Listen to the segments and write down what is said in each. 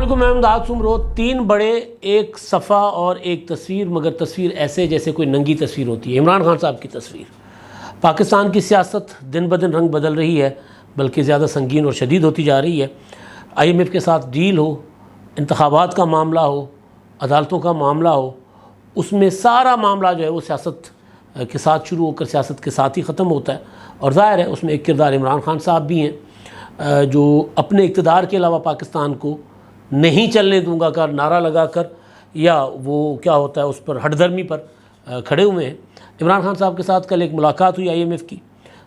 علیکم، میں امداد سمرو۔ تین بڑے، ایک صفحہ اور ایک تصویر، مگر تصویر ایسے جیسے کوئی ننگی تصویر ہوتی ہے۔ عمران خان صاحب کی تصویر۔ پاکستان کی سیاست دن بدن رنگ بدل رہی ہے، بلکہ زیادہ سنگین اور شدید ہوتی جا رہی ہے۔ IMF کے ساتھ ڈیل ہو، انتخابات کا معاملہ ہو، عدالتوں کا معاملہ ہو، اس میں سارا معاملہ جو ہے وہ سیاست کے ساتھ شروع ہو کر سیاست کے ساتھ ہی ختم ہوتا ہے، اور ظاہر ہے اس میں ایک کردار عمران خان صاحب بھی ہیں، جو اپنے اقتدار کے علاوہ پاکستان کو نہیں چلنے دوں گا کر نعرہ لگا کر، یا وہ کیا ہوتا ہے اس پر ہٹ درمی پر کھڑے ہوئے ہیں۔ عمران خان صاحب کے ساتھ کل ایک ملاقات ہوئی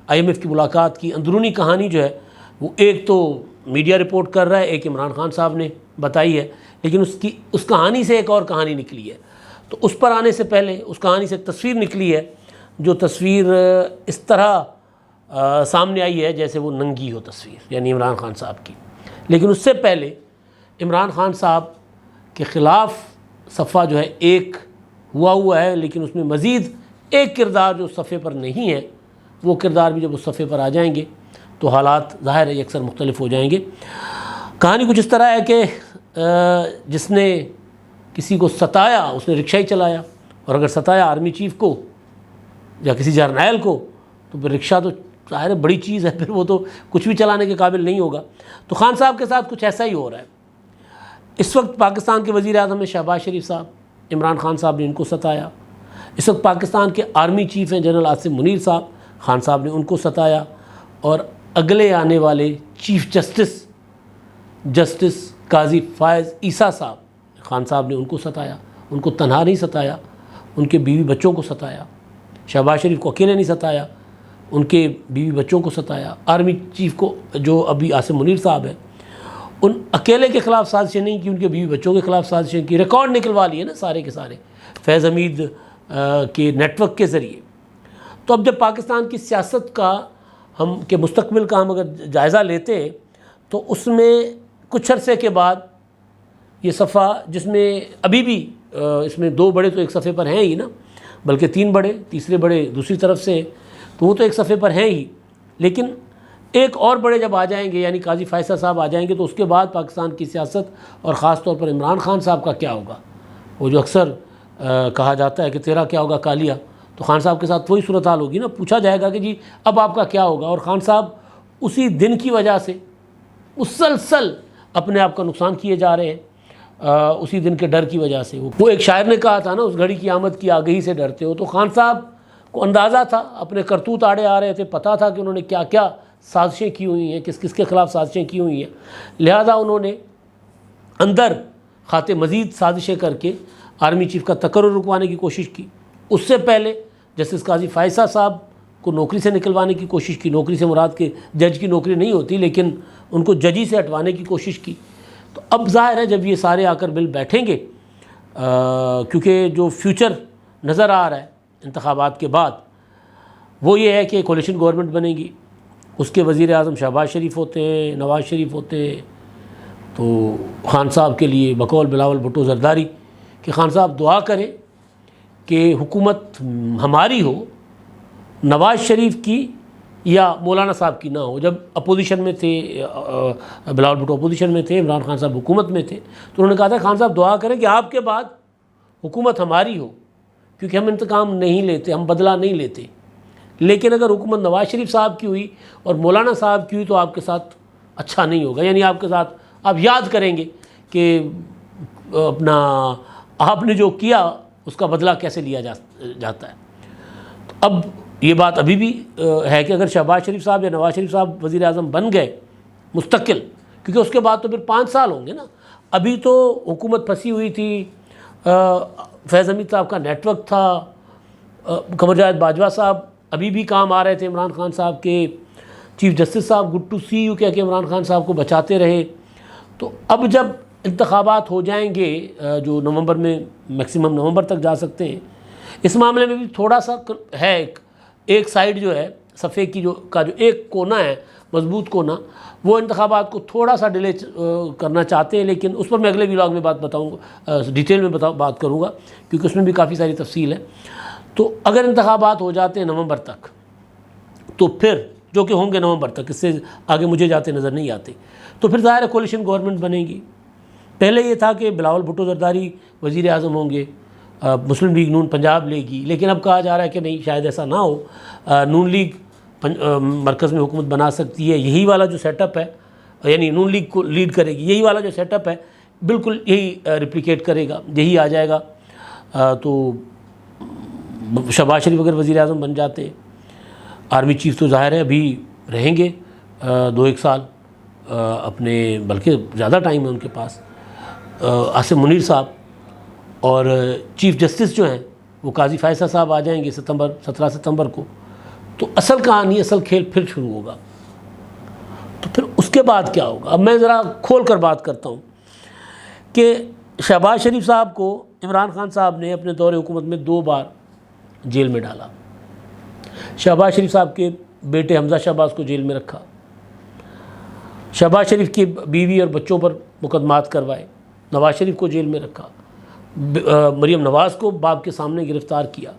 IMF کی ملاقات کی اندرونی کہانی جو ہے وہ ایک تو میڈیا رپورٹ کر رہا ہے، ایک عمران خان صاحب نے بتائی ہے، لیکن اس کہانی سے ایک اور کہانی نکلی ہے۔ تو اس پر آنے سے پہلے اس کہانی سے ایک تصویر نکلی ہے، جو تصویر اس طرح سامنے آئی ہے جیسے وہ ننگی ہو تصویر، یعنی عمران خان صاحب کی۔ لیکن اس سے پہلے عمران خان صاحب کے خلاف صفحہ جو ہے ایک ہوا ہے، لیکن اس میں مزید ایک کردار جو صفحے پر نہیں ہے، وہ کردار بھی جب اس صفحے پر آ جائیں گے تو حالات ظاہر ہے اکثر مختلف ہو جائیں گے۔ کہانی کچھ اس طرح ہے کہ جس نے کسی کو ستایا اس نے رکشہ ہی چلایا، اور اگر ستایا آرمی چیف کو یا کسی جرنیل کو تو پھر رکشہ تو ظاہر ہے بڑی چیز ہے، پھر وہ تو کچھ بھی چلانے کے قابل نہیں ہوگا۔ تو خان صاحب کے ساتھ کچھ ایسا ہی ہو رہا ہے۔ اس وقت پاکستان کے وزیر اعظم ہیں شہباز شریف صاحب، عمران خان صاحب نے ان کو ستایا۔ اس وقت پاکستان کے آرمی چیف ہیں جنرل آصف منیر صاحب، خان صاحب نے ان کو ستایا، اور اگلے آنے والے چیف جسٹس قاضی فائز عیسیٰ صاحب، خان صاحب نے ان کو ستایا۔ ان کو تنہا نہیں ستایا، ان کے بیوی بچوں کو ستایا۔ شہباز شریف کو اکیلے نہیں ستایا، ان کے بیوی بچوں کو ستایا۔ آرمی چیف کو جو ابھی آصف منیر صاحب ہیں، ان اکیلے کے خلاف سازشیں نہیں کی، ان کے بیوی بچوں کے خلاف سازشیں کی۔ ریکارڈ نکلوا لیے نا سارے کے سارے فیض حمید کے نیٹ ورک کے ذریعے۔ تو اب جب پاکستان کی سیاست کا کے مستقبل کا ہم اگر جائزہ لیتے ہیں تو اس میں کچھ عرصے کے بعد یہ صفحہ، جس میں ابھی بھی اس میں دو بڑے تو ایک صفحے پر ہیں ہی نا، بلکہ تین بڑے، تیسرے بڑے دوسری طرف سے ہیں، تو وہ تو ایک صفحے پر ہیں ہی، لیکن ایک اور بڑے جب آ جائیں گے، یعنی قاضی فائز صاحب آ جائیں گے، تو اس کے بعد پاکستان کی سیاست اور خاص طور پر عمران خان صاحب کا کیا ہوگا۔ وہ جو اکثر کہا جاتا ہے کہ تیرا کیا ہوگا کالیا، تو خان صاحب کے ساتھ وہی صورتحال ہوگی نا۔ پوچھا جائے گا کہ جی اب آپ کا کیا ہوگا، اور خان صاحب اسی دن کی وجہ سے مسلسل اپنے آپ کا نقصان کیے جا رہے ہیں، اسی دن کے ڈر کی وجہ سے۔ وہ ایک شاعر نے کہا تھا نا، اس گھڑی کی آمد کی آگہی سے ڈرتے ہو۔ تو خان صاحب کو اندازہ تھا، اپنے کرتوت آڑے آ رہے تھے، پتہ تھا کہ انہوں نے کیا کیا سازشیں کی ہوئی ہیں، کس کس کے خلاف سازشیں کی ہوئی ہیں، لہذا انہوں نے اندر خاطر مزید سازشیں کر کے آرمی چیف کا تقرر رکوانے کی کوشش کی۔ اس سے پہلے جسٹس قاضی فائز صاحب کو نوکری سے نکلوانے کی کوشش کی۔ نوکری سے مراد کہ جج کی نوکری نہیں ہوتی، لیکن ان کو ججی سے ہٹوانے کی کوشش کی۔ تو اب ظاہر ہے جب یہ سارے آ کر بل بیٹھیں گے، کیونکہ جو فیوچر نظر آ رہا ہے انتخابات کے بعد وہ یہ ہے کہ کولیشن گورنمنٹ بنے گی، اس کے وزیر اعظم شہباز شریف ہوتے ہیں، نواز شریف ہوتے ہیں۔ تو خان صاحب کے لیے بقول بلاول بھٹو زرداری کہ خان صاحب دعا کریں کہ حکومت ہماری ہو، نواز شریف کی یا مولانا صاحب کی نہ ہو۔ جب اپوزیشن میں تھے، بلاول بھٹو اپوزیشن میں تھے، عمران خان صاحب حکومت میں تھے، تو انہوں نے کہا تھا خان صاحب دعا کریں کہ آپ کے بعد حکومت ہماری ہو، کیونکہ ہم انتقام نہیں لیتے، ہم بدلہ نہیں لیتے۔ لیکن اگر حکومت نواز شریف صاحب کی ہوئی اور مولانا صاحب کی ہوئی تو آپ کے ساتھ اچھا نہیں ہوگا، یعنی آپ کے ساتھ آپ یاد کریں گے کہ اپنا آپ نے جو کیا اس کا بدلہ کیسے لیا جاتا ہے۔ اب یہ بات ابھی بھی ہے کہ اگر شہباز شریف صاحب یا نواز شریف صاحب وزیر اعظم بن گئے مستقل، کیونکہ اس کے بعد تو پھر 5 سال ہوں گے نا، ابھی تو حکومت پھنسی ہوئی تھی، فیض حمید صاحب کا نیٹ ورک تھا، قمر جاوید باجوہ صاحب ابھی بھی کام آ رہے تھے عمران خان صاحب کے، چیف جسٹس صاحب گڈ ٹو سی یو کہہ کے عمران خان صاحب کو بچاتے رہے۔ تو اب جب انتخابات ہو جائیں گے جو نومبر میں میکسیمم نومبر تک جا سکتے ہیں، اس معاملے میں بھی تھوڑا سا ہے، ایک سائیڈ جو ہے صفحے کی جو ایک کونا ہے مضبوط کونا، وہ انتخابات کو تھوڑا سا ڈیلے کرنا چاہتے ہیں، لیکن اس پر میں اگلے ولاگ میں بتاؤں گا، ڈیٹیل میں بات کروں گا، کیونکہ اس میں بھی کافی ساری تفصیل ہے۔ تو اگر انتخابات ہو جاتے ہیں نومبر تک، تو پھر جو کہ ہوں گے نومبر تک، اس سے آگے مجھے جاتے نظر نہیں آتے، تو پھر ظاہر ہے کولیشن گورنمنٹ بنے گی، پہلے یہ تھا کہ بلاول بھٹو زرداری وزیر اعظم ہوں گے، مسلم لیگ نون پنجاب لے گی، لیکن اب کہا جا رہا ہے کہ نہیں، شاید ایسا نہ ہو، نون لیگ مرکز میں حکومت بنا سکتی ہے۔ یہی والا جو سیٹ اپ ہے، یعنی نون لیگ کو لیڈ کرے گی، یہی والا جو سیٹ اپ ہے بالکل یہی ریپلیکیٹ کرے گا، یہی آ جائے گا۔ تو شہباز شریف اگر وزیر اعظم بن جاتے، آرمی چیف تو ظاہر ہے ابھی رہیں گے 2-1 سال اپنے، بلکہ زیادہ ٹائم ہے ان کے پاس، عاصم منیر صاحب، اور چیف جسٹس جو ہیں وہ قاضی فیصل صاحب آ جائیں گے 17 ستمبر کو، تو اصل کہانی، اصل کھیل پھر شروع ہوگا۔ تو پھر اس کے بعد کیا ہوگا؟ اب میں ذرا کھول کر بات کرتا ہوں کہ شہباز شریف صاحب کو عمران خان صاحب نے اپنے دور حکومت میں 2 بار جیل میں ڈالا۔ شہباز شریف صاحب کے بیٹے حمزہ شہباز کو جیل میں رکھا، شہباز شریف کی بیوی اور بچوں پر مقدمات کروائے، نواز شریف کو جیل میں رکھا، مریم نواز کو باپ کے سامنے گرفتار کیا،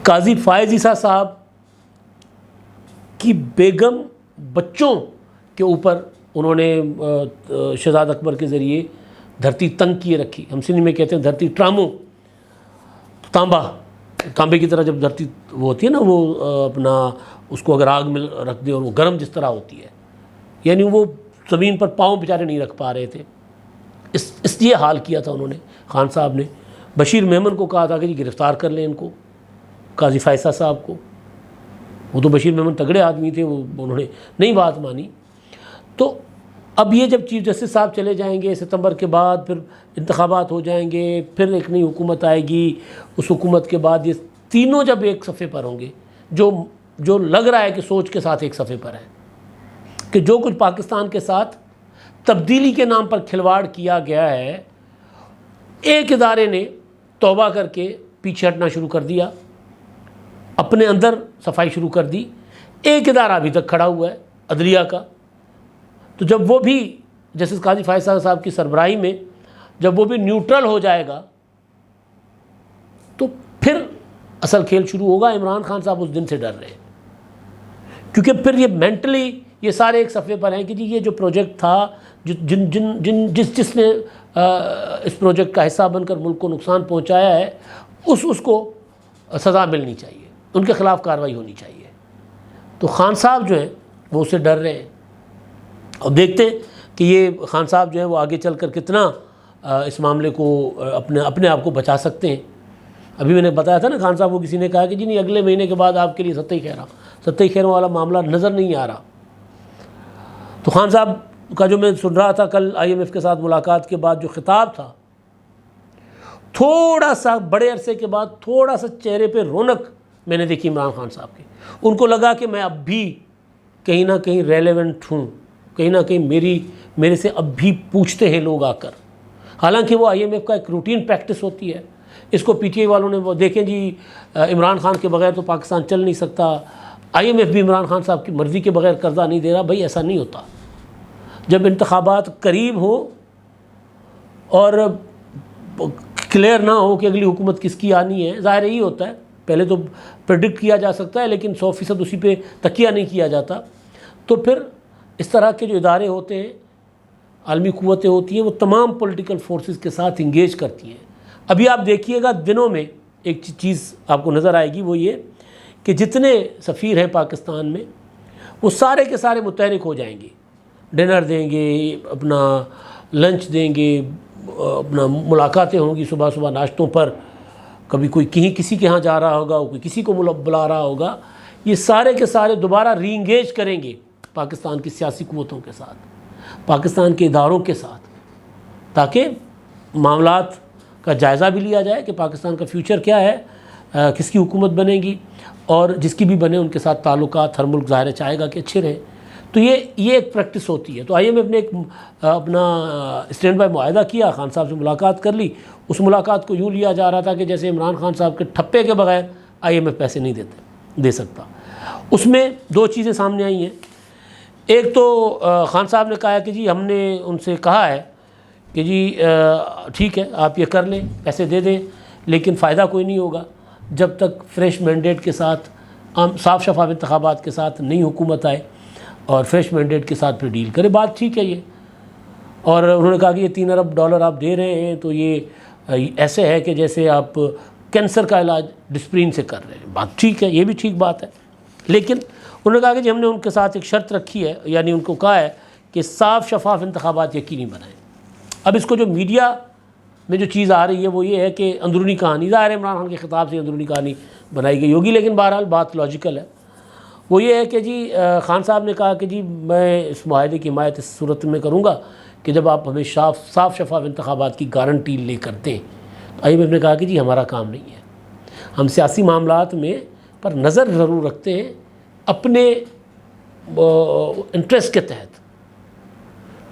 قاضی فائز عیسیٰ صاحب کی بیگم بچوں کے اوپر انہوں نے شہزاد اکبر کے ذریعے دھرتی تنگ کیے رکھی، ہم سندھ میں کہتے ہیں دھرتی ٹرامو، تانبے کی طرح جب دھرتی وہ ہوتی ہے نا، وہ اپنا اس کو اگر آگ میں رکھ دے اور وہ گرم جس طرح ہوتی ہے، یعنی وہ زمین پر پاؤں بیچارے نہیں رکھ پا رہے تھے، اس لیے حال کیا تھا انہوں نے، خان صاحب نے۔ بشیر میمن کو کہا تھا کہ جی گرفتار کر لیں ان کو، قاضی فیصل صاحب کو، وہ تو بشیر میمن تگڑے آدمی تھے، انہوں نے نہیں بات مانی۔ تو اب یہ جب چیف جسٹس صاحب چلے جائیں گے ستمبر کے بعد، پھر انتخابات ہو جائیں گے، پھر ایک نئی حکومت آئے گی، اس حکومت کے بعد یہ تینوں جب ایک صفحے پر ہوں گے، جو لگ رہا ہے کہ سوچ کے ساتھ ایک صفحے پر ہے، کہ جو کچھ پاکستان کے ساتھ تبدیلی کے نام پر کھلواڑ کیا گیا ہے، ایک ادارے نے توبہ کر کے پیچھے ہٹنا شروع کر دیا، اپنے اندر صفائی شروع کر دی، ایک ادارہ ابھی تک کھڑا ہوا ہے عدلیہ کا۔ تو جب وہ بھی جسٹس قاضی فیصل صاحب کی سربراہی میں جب وہ بھی نیوٹرل ہو جائے گا، تو پھر اصل کھیل شروع ہوگا۔ عمران خان صاحب اس دن سے ڈر رہے ہیں، کیونکہ پھر یہ مینٹلی یہ سارے ایک صفحے پر ہیں کہ جی یہ جو پروجیکٹ تھا، جس نے اس پروجیکٹ کا حصہ بن کر ملک کو نقصان پہنچایا ہے، اس کو سزا ملنی چاہیے، ان کے خلاف کارروائی ہونی چاہیے۔ تو خان صاحب جو ہیں وہ اس سے ڈر رہے ہیں، اور دیکھتے ہیں کہ یہ خان صاحب جو ہیں وہ آگے چل کر کتنا اس معاملے کو اپنے آپ کو بچا سکتے ہیں۔ ابھی میں نے بتایا تھا نا، خان صاحب کو کسی نے کہا کہ جی نہیں، اگلے مہینے کے بعد آپ کے لیے ستائی خیروں والا معاملہ نظر نہیں آ رہا۔ تو خان صاحب کا جو میں سن رہا تھا کل IMF کے ساتھ ملاقات کے بعد جو خطاب تھا، تھوڑا سا بڑے عرصے کے بعد تھوڑا سا چہرے پہ رونق میں نے دیکھی عمران خان صاحب کی۔ ان کو لگا کہ میں اب بھی کہیں نہ کہیں ریلیونٹ ہوں، کہیں نہ کہیں میرے سے اب بھی پوچھتے ہیں لوگ آ کر۔ حالانکہ وہ IMF کا ایک روٹین پریکٹس ہوتی ہے، اس کو PTI والوں نے وہ دیکھیں جی عمران خان کے بغیر تو پاکستان چل نہیں سکتا، IMF بھی عمران خان صاحب کی مرضی کے بغیر قرضہ نہیں دے رہا۔ بھائی ایسا نہیں ہوتا، جب انتخابات قریب ہو اور کلیئر نہ ہو کہ اگلی حکومت کس کی آنی ہے، ظاہر یہی ہوتا ہے، پہلے تو پریڈکٹ کیا جا سکتا ہے لیکن 100% اسی پہ تکیہ نہیں کیا جاتا، تو پھر اس طرح کے جو ادارے ہوتے ہیں، عالمی قوتیں ہوتی ہیں، وہ تمام پولیٹیکل فورسز کے ساتھ انگیج کرتی ہیں۔ ابھی آپ دیکھیے گا دنوں میں ایک چیز آپ کو نظر آئے گی، وہ یہ کہ جتنے سفیر ہیں پاکستان میں، وہ سارے کے سارے متحرک ہو جائیں گے، ڈنر دیں گے، اپنا لنچ دیں گے، اپنا ملاقاتیں ہوں گی صبح صبح ناشتوں پر، کبھی کوئی کسی کے ہاں جا رہا ہوگا، کوئی کسی کو بلا رہا ہوگا، یہ سارے کے سارے دوبارہ ری انگیج کریں گے پاکستان کی سیاسی قوتوں کے ساتھ، پاکستان کے اداروں کے ساتھ، تاکہ معاملات کا جائزہ بھی لیا جائے کہ پاکستان کا فیوچر کیا ہے، کس کی حکومت بنے گی، اور جس کی بھی بنے ان کے ساتھ تعلقات ہر ملک ظاہر چاہے گا کہ اچھے رہیں۔ تو یہ ایک پریکٹس ہوتی ہے۔ تو IMF نے ایک اپنا اسٹینڈ بائی معاہدہ کیا، خان صاحب سے ملاقات کر لی۔ اس ملاقات کو یوں لیا جا رہا تھا کہ جیسے عمران خان صاحب کے ٹھپے کے بغیر IMF پیسے نہیں دے سکتا۔ اس میں 2 چیزیں سامنے آئی ہیں۔ ایک تو خان صاحب نے کہا کہ جی ہم نے ان سے کہا ہے کہ جی ٹھیک ہے آپ یہ کر لیں، پیسے دے دیں، لیکن فائدہ کوئی نہیں ہوگا جب تک فریش مینڈیٹ کے ساتھ، صاف شفاف انتخابات کے ساتھ نئی حکومت آئے اور فریش مینڈیٹ کے ساتھ پھر ڈیل کرے۔ بات ٹھیک ہے یہ، اور انہوں نے کہا کہ یہ $3 ارب آپ دے رہے ہیں تو یہ ایسے ہے کہ جیسے آپ کینسر کا علاج ڈسپرین سے کر رہے ہیں. بات ٹھیک ہے، یہ بھی ٹھیک بات ہے، لیکن انہوں نے کہا کہ جی ہم نے ان کے ساتھ ایک شرط رکھی ہے، یعنی ان کو کہا ہے کہ صاف شفاف انتخابات یقینی بنائیں. اب اس کو جو میڈیا میں جو چیز آ رہی ہے وہ یہ ہے کہ اندرونی کہانی، ظاہر ہے عمران خان کے خطاب سے اندرونی کہانی بنائی گئی ہوگی، لیکن بہرحال بات لاجیکل ہے. وہ یہ ہے کہ جی خان صاحب نے کہا کہ جی میں اس معاہدے کی حمایت اس صورت میں کروں گا کہ جب آپ ہمیں صاف شفاف انتخابات کی گارنٹی لے کر دیں. تو IMF نے کہا کہ جی ہمارا کام نہیں ہے، ہم سیاسی معاملات میں پر نظر ضرور رکھتے ہیں اپنے انٹرسٹ کے تحت،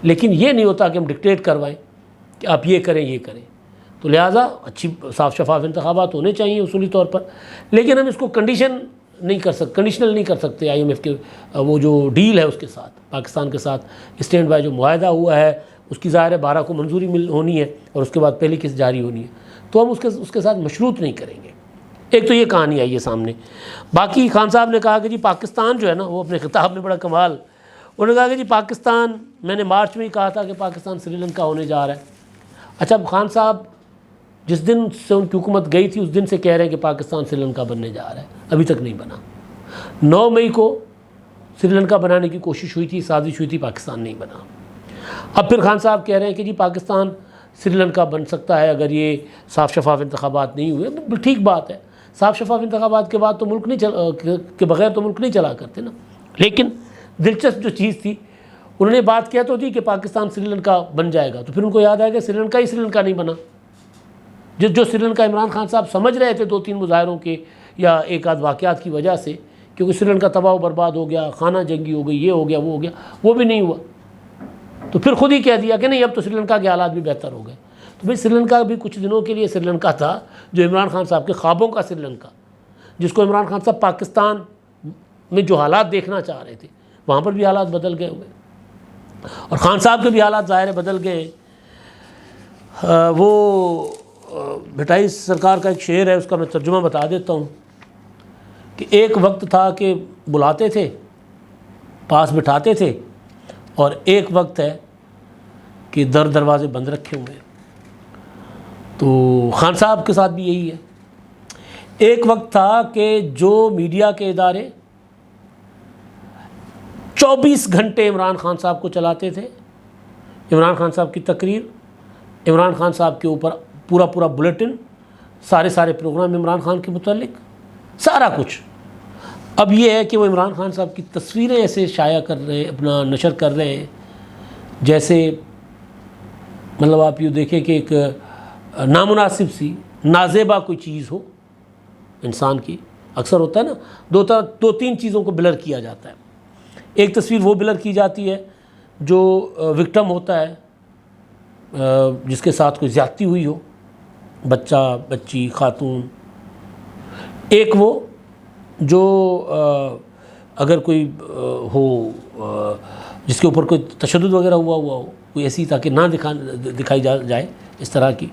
لیکن یہ نہیں ہوتا کہ ہم ڈکٹیٹ کروائیں کہ آپ یہ کریں یہ کریں. تو لہٰذا اچھی صاف شفاف انتخابات ہونے چاہیے اصولی طور پر، لیکن ہم اس کو کنڈیشنل نہیں کر سکتے. IMF کے وہ جو ڈیل ہے اس کے ساتھ، پاکستان کے ساتھ اسٹینڈ بائی جو معاہدہ ہوا ہے اس کی ظاہر ہے 12 کو منظوری ہونی ہے اور اس کے بعد پہلی قسط جاری ہونی ہے، تو ہم اس کے ساتھ مشروط نہیں کریں گے. ایک تو یہ کہانی آئی ہے سامنے. باقی خان صاحب نے کہا کہ جی پاکستان جو ہے نا، وہ اپنے خطاب میں بڑا کمال، انہوں نے کہا کہ جی پاکستان، میں نے مارچ میں ہی کہا تھا کہ پاکستان سری لنکا ہونے جا رہا ہے. اچھا خان صاحب جس دن سے ان کی حکومت گئی تھی اس دن سے کہہ رہے ہیں کہ پاکستان سری لنکا بننے جا رہا ہے، ابھی تک نہیں بنا. 9 مئی کو سری لنکا بنانے کی کوشش ہوئی تھی، سازش ہوئی تھی، پاکستان نہیں بنا. اب پھر خان صاحب کہہ رہے ہیں کہ جی پاکستان سری لنکا بن سکتا ہے اگر یہ صاف شفاف انتخابات نہیں ہوئے. ٹھیک بات ہے، صاف شفاف انتخابات کے بعد تو ملک نہیں کے بغیر تو ملک نہیں چلا کرتے نا. لیکن دلچسپ جو چیز تھی، انہوں نے بات کیا تو تھی کہ پاکستان سری لنکا بن جائے گا، تو پھر ان کو یاد آیا کہ سری لنکا نہیں بنا. جو سری لنکا عمران خان صاحب سمجھ رہے تھے 2-3 مظاہروں کے یا ایک آدھ واقعات کی وجہ سے، کیونکہ سری لنکا تباہ و برباد ہو گیا، خانہ جنگی ہو گئی، یہ ہو گیا وہ ہو گیا، وہ بھی نہیں ہوا. تو پھر خود ہی کہہ دیا کہ نہیں اب تو سری لنکا کے حالات بھی بہتر ہو گئے. تو بھئی سری لنکا بھی کچھ دنوں کے لیے سری لنکا تھا جو عمران خان صاحب کے خوابوں کا سری لنکا، جس کو عمران خان صاحب پاکستان میں جو حالات دیکھنا چاہ رہے تھے وہاں پر بھی حالات بدل گئے ہوئے، اور خان صاحب کے بھی حالات ظاہر بدل گئے. وہ بھٹائی سرکار کا ایک شعر ہے، اس کا میں ترجمہ بتا دیتا ہوں کہ ایک وقت تھا کہ بلاتے تھے، پاس بٹھاتے تھے، اور ایک وقت ہے کہ دروازے بند رکھے ہوئے. تو خان صاحب کے ساتھ بھی یہی ہے. ایک وقت تھا کہ جو میڈیا کے ادارے 24 گھنٹے عمران خان صاحب کو چلاتے تھے، عمران خان صاحب کی تقریر، عمران خان صاحب کے اوپر پورا بلیٹن، سارے پروگرام عمران خان کے متعلق، سارا کچھ. اب یہ ہے کہ وہ عمران خان صاحب کی تصویریں ایسے شائع کر رہے ہیں، اپنا نشر کر رہے ہیں جیسے مطلب آپ یہ دیکھیں کہ ایک نامناسب سی نازیبا کوئی چیز ہو انسان کی. اکثر ہوتا ہے نا 2-3 چیزوں کو بلر کیا جاتا ہے. ایک تصویر وہ بلر کی جاتی ہے جو وکٹم ہوتا ہے، جس کے ساتھ کوئی زیادتی ہوئی ہو، بچہ بچی خاتون. ایک وہ جو اگر کوئی ہو جس کے اوپر کوئی تشدد وغیرہ ہوا ہو، کوئی ایسی تاکہ نہ دکھائی جائے اس طرح کی.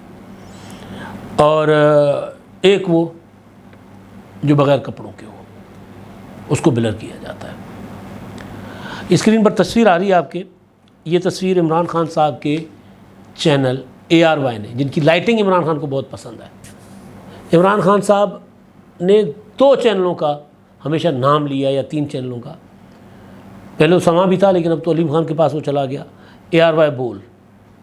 اور ایک وہ جو بغیر کپڑوں کے ہو، اس کو بلر کیا جاتا ہے. اسکرین پر تصویر آ رہی ہے آپ کے، یہ تصویر عمران خان صاحب کے چینل ARY نے، جن کی لائٹنگ عمران خان کو بہت پسند ہے. عمران خان صاحب نے 2 چینلوں کا ہمیشہ نام لیا، یا 3 چینلوں کا. پہلے تو سما بھی تھا لیکن اب تو علیم خان کے پاس وہ چلا گیا. ARY بول،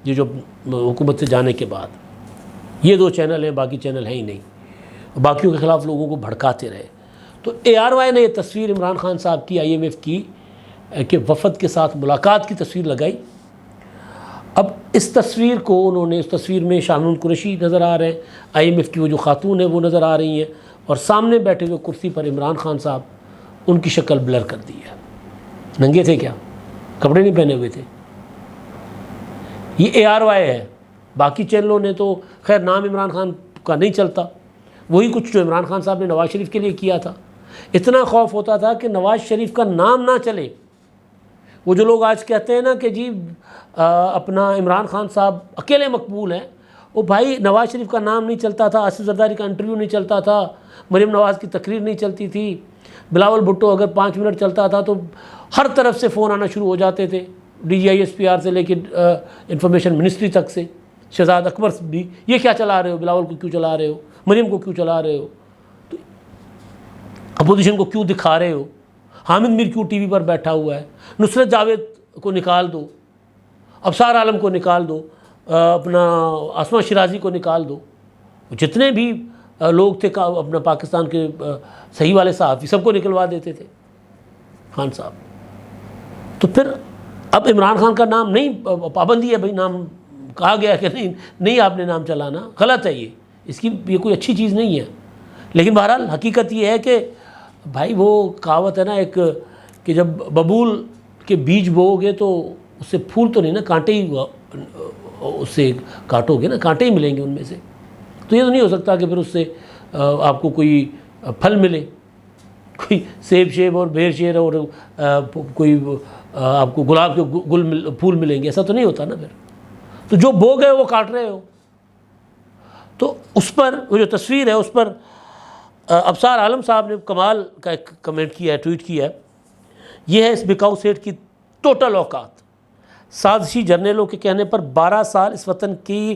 یہ جو حکومت سے جانے کے بعد یہ 2 چینل ہیں، باقی چینل ہیں ہی نہیں. باقیوں کے خلاف لوگوں کو بھڑکاتے رہے. تو ARY نے یہ تصویر عمران خان صاحب کی IMF کی کہ وفد کے ساتھ ملاقات کی تصویر لگائی. اب اس تصویر کو انہوں نے، اس تصویر میں شاہنون قریشی نظر آ رہے ہیں، IMF کی وہ جو خاتون ہیں وہ نظر آ رہی ہیں، اور سامنے بیٹھے ہوئے کرسی پر عمران خان صاحب، ان کی شکل بلر کر دی ہے. ننگے تھے کیا؟ کپڑے نہیں پہنے ہوئے تھے. یہ ARY ہے. باقی چینلوں نے تو خیر نام عمران خان کا نہیں چلتا، وہی کچھ جو عمران خان صاحب نے نواز شریف کے لیے کیا تھا. اتنا خوف ہوتا تھا کہ نواز شریف کا نام نہ چلے. وہ جو لوگ آج کہتے ہیں نا کہ جی اپنا عمران خان صاحب اکیلے مقبول ہیں، وہ بھائی نواز شریف کا نام نہیں چلتا تھا، آصف زرداری کا انٹرویو نہیں چلتا تھا، مریم نواز کی تقریر نہیں چلتی تھی، بلاول بھٹو اگر 5 منٹ چلتا تھا تو ہر طرف سے فون آنا شروع ہو جاتے تھے. DGISPR سے لے کے انفارمیشن منسٹری تک سے، شہزاد اکبر بھی، یہ کیا چلا رہے ہو، بلاول کو کیوں چلا رہے ہو، مریم کو کیوں چلا رہے ہو، تو اپوزیشن کو کیوں دکھا رہے ہو، حامد میر کیوں ٹی وی پر بیٹھا ہوا ہے، نصرت جاوید کو نکال دو، ابصار عالم کو نکال دو، اپنا آسماں شیرازی کو نکال دو، جتنے بھی لوگ تھے اپنا پاکستان کے صحیح والے صحافی، سب کو نکلوا دیتے تھے خان صاحب۔ تو پھر اب عمران خان کا نام نہیں، پابندی ہے بھائی، نام کہا گیا ہے کہ نہیں آپ نے نام چلانا، غلط ہے یہ کوئی اچھی چیز نہیں ہے۔ لیکن بہرحال حقیقت یہ ہے کہ بھائی وہ کہاوت ہے نا ایک، کہ جب ببول کے بیج بو گے تو اس سے پھول تو نہیں نا، کانٹے ہی اس سے کاٹو گے نا، کانٹے ہی ملیں گے ان میں سے۔ تو یہ تو نہیں ہو سکتا کہ پھر اس سے آپ کو کوئی پھل ملے، کوئی سیب شیب اور بیر شیر اور کوئی آپ کو گلاب کے پھول ملیں گے، ایسا تو نہیں ہوتا نا پھر۔ تو جو بو گئے وہ کاٹ رہے ہو۔ تو اس پر وہ جو تصویر ہے اس پر ابصار عالم صاحب نے کمال کا ایک کمنٹ کیا ہے، ٹویٹ کیا ہے، یہ ہے اس بکاؤ سیٹ کی ٹوٹل اوقات۔ سازشی جرنیلوں کے کہنے پر 12 سال اس وطن کی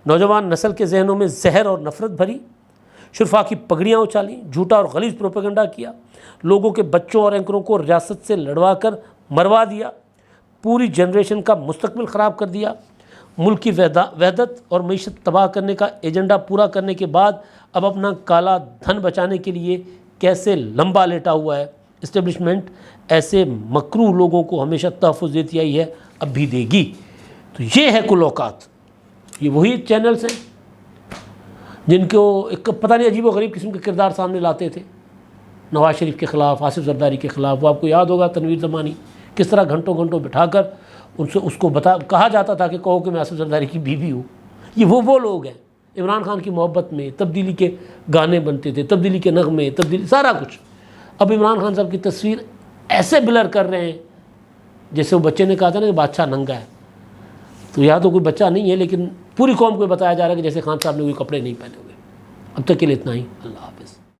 نوجوان نسل کے ذہنوں میں زہر اور نفرت بھری، شرفا کی پگڑیاں اچھالیں، جھوٹا اور غلیظ پروپیگنڈا کیا، لوگوں کے بچوں اور اینکروں کو ریاست سے لڑوا کر مروا دیا، پوری جنریشن کا مستقبل خراب کر دیا، ملک کی وحدت اور معیشت تباہ کرنے کا ایجنڈا پورا کرنے کے بعد اب اپنا کالا دھن بچانے کے لیے کیسے لمبا لیٹا ہوا ہے۔ اسٹیبلشمنٹ ایسے مکروہ لوگوں کو ہمیشہ تحفظ دیتی آئی ہے، اب بھی دے گی۔ تو یہ ہے کل اوقات۔ یہ وہی چینلز ہیں جن کو ایک پتہ نہیں عجیب و غریب قسم کے کردار سامنے لاتے تھے، نواز شریف کے خلاف، آصف زرداری کے خلاف۔ وہ آپ کو یاد ہوگا تنویر زمانی کس طرح گھنٹوں گھنٹوں بٹھا کر اس کو کہا جاتا تھا کہ کہو کہ میں آصف زرداری کی بیوی ہوں۔ یہ وہ لوگ ہیں۔ عمران خان کی محبت میں تبدیلی کے گانے بنتے تھے، تبدیلی کے نغمے، تبدیلی سارا کچھ۔ اب عمران خان صاحب کی تصویر ایسے بلر کر رہے ہیں جیسے وہ بچے نے کہا تھا نا کہ بادشاہ ننگا ہے۔ تو یہاں تو کوئی بچہ نہیں ہے، لیکن پوری قوم کو بتایا جا رہا ہے کہ جیسے خان صاحب نے کوئی کپڑے نہیں پہنے ہوئے۔ اب تک کے لیے اتنا ہی، اللہ حافظ۔